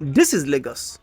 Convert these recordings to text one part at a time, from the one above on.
This is Lagos,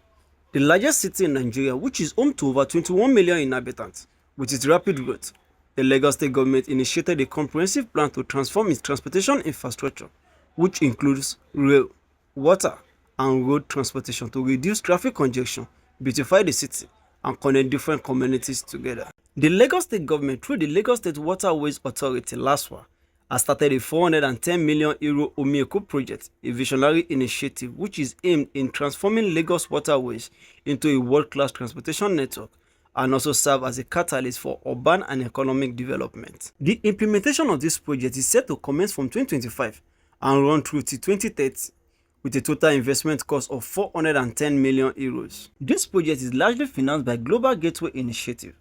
the largest city in Nigeria, which is home to over 21 million inhabitants. With its rapid growth, the Lagos state government initiated a comprehensive plan to transform its transportation infrastructure, which includes rail, water, and road transportation to reduce traffic congestion, beautify the city, and connect different communities together. The Lagos state government, through the Lagos State Waterways Authority (LASWA), has started a €410 million Omi-Eko project, a visionary initiative which is aimed in transforming Lagos waterways into a world-class transportation network and also serve as a catalyst for urban and economic development. The implementation of this project is set to commence from 2025 and run through to 2030 with a total investment cost of €410 million. This project is largely financed by Global Gateway Initiative,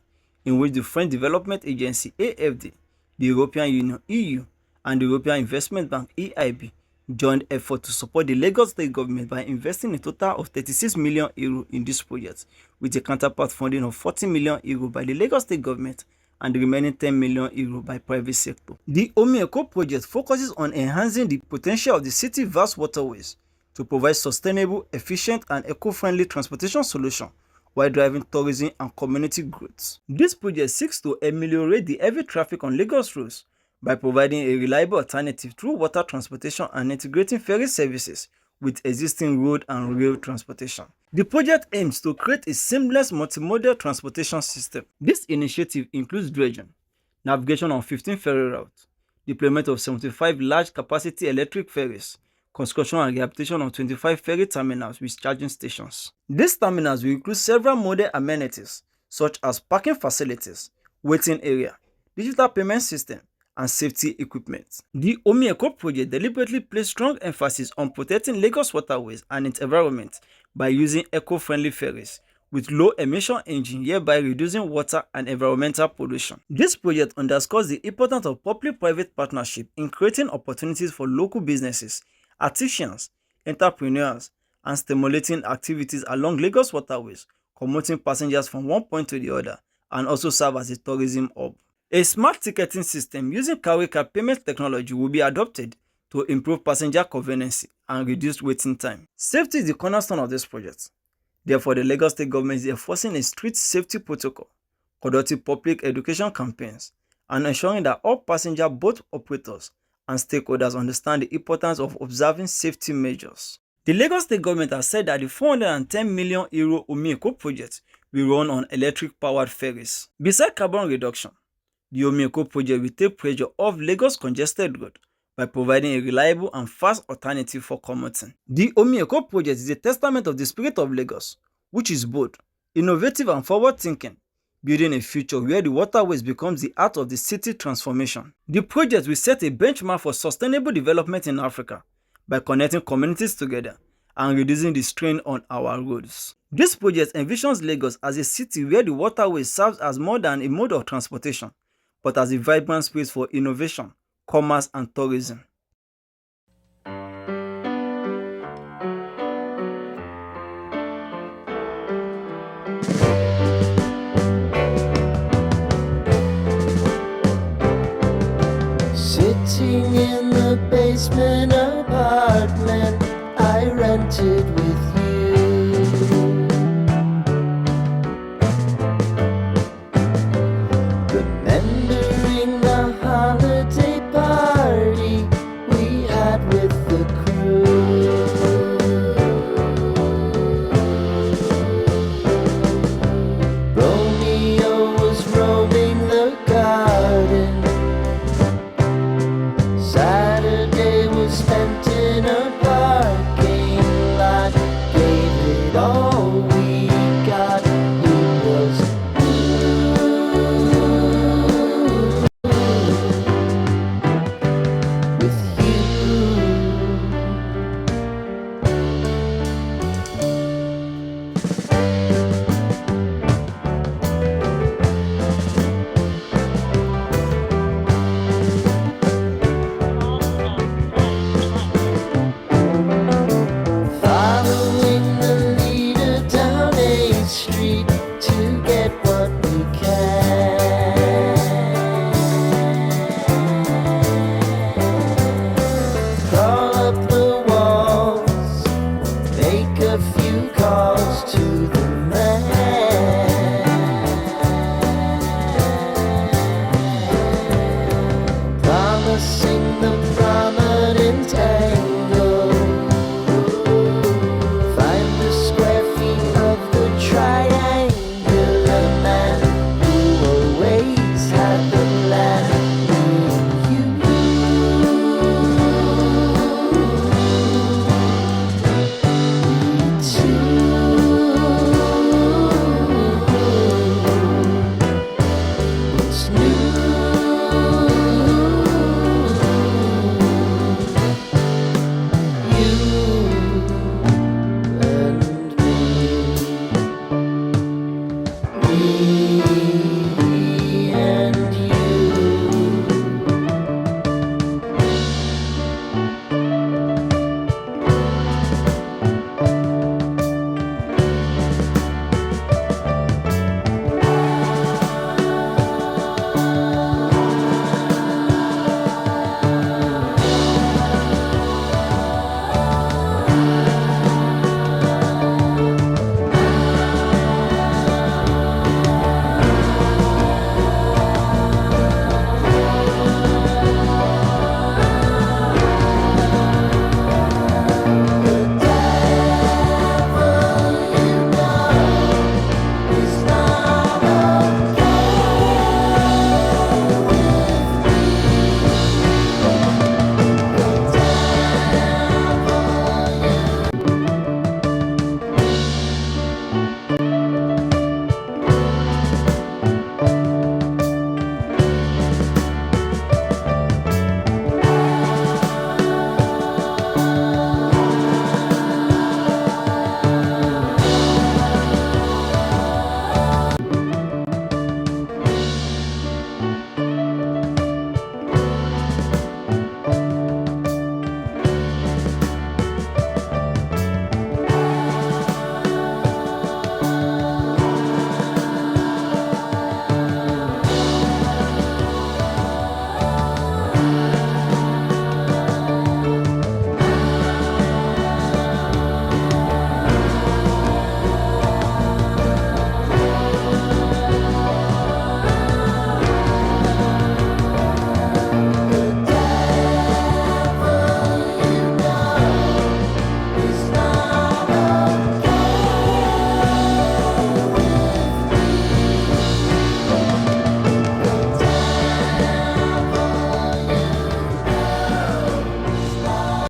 in which the French Development Agency (AFD), the European Union (EU), and the European Investment Bank (EIB) joined effort to support the Lagos state government by investing a total of €36 million in this project, with a counterpart funding of €40 million by the Lagos state government and the remaining €10 million by private sector. The Omi-Eko project focuses on enhancing the potential of the city's vast waterways to provide sustainable, efficient, and eco-friendly transportation solutions while driving tourism and community growth. This project seeks to ameliorate the heavy traffic on Lagos roads by providing a reliable alternative through water transportation and integrating ferry services with existing road and rail transportation. The project aims to create a seamless multimodal transportation system. This initiative includes dredging, navigation on 15 ferry routes, deployment of 75 large-capacity electric ferries, construction and rehabilitation of 25 ferry terminals with charging stations. These terminals will include several modern amenities such as parking facilities, waiting area, digital payment system, and safety equipment. The Omi-Eko project deliberately placed strong emphasis on protecting Lagos waterways and its environment by using eco-friendly ferries with low-emission engines, hereby reducing water and environmental pollution. This project underscores the importance of public-private partnership in creating opportunities for local businesses, artisans, entrepreneurs, and stimulating activities along Lagos waterways, commuting passengers from one point to the other, and also serve as a tourism hub. A smart ticketing system using carry card payment technology will be adopted to improve passenger convenience and reduce waiting time. Safety is the cornerstone of this project. Therefore, the Lagos state government is enforcing a strict safety protocol, conducting public education campaigns, and ensuring that all passenger boat operators and stakeholders understand the importance of observing safety measures. The Lagos state government has said that the €410 million Omi-Eko project will run on electric-powered ferries. Besides carbon reduction, the Omi-Eko project will take pressure off Lagos' congested road by providing a reliable and fast alternative for commuting. The Omi-Eko project is a testament of the spirit of Lagos, which is bold, innovative, and forward-thinking, building a future where the waterways becomes the heart of the city transformation. The project will set a benchmark for sustainable development in Africa by connecting communities together and reducing the strain on our roads. This project envisions Lagos as a city where the waterways serves as more than a mode of transportation, but as a vibrant space for innovation, commerce, and tourism. Sitting in the basement apartment,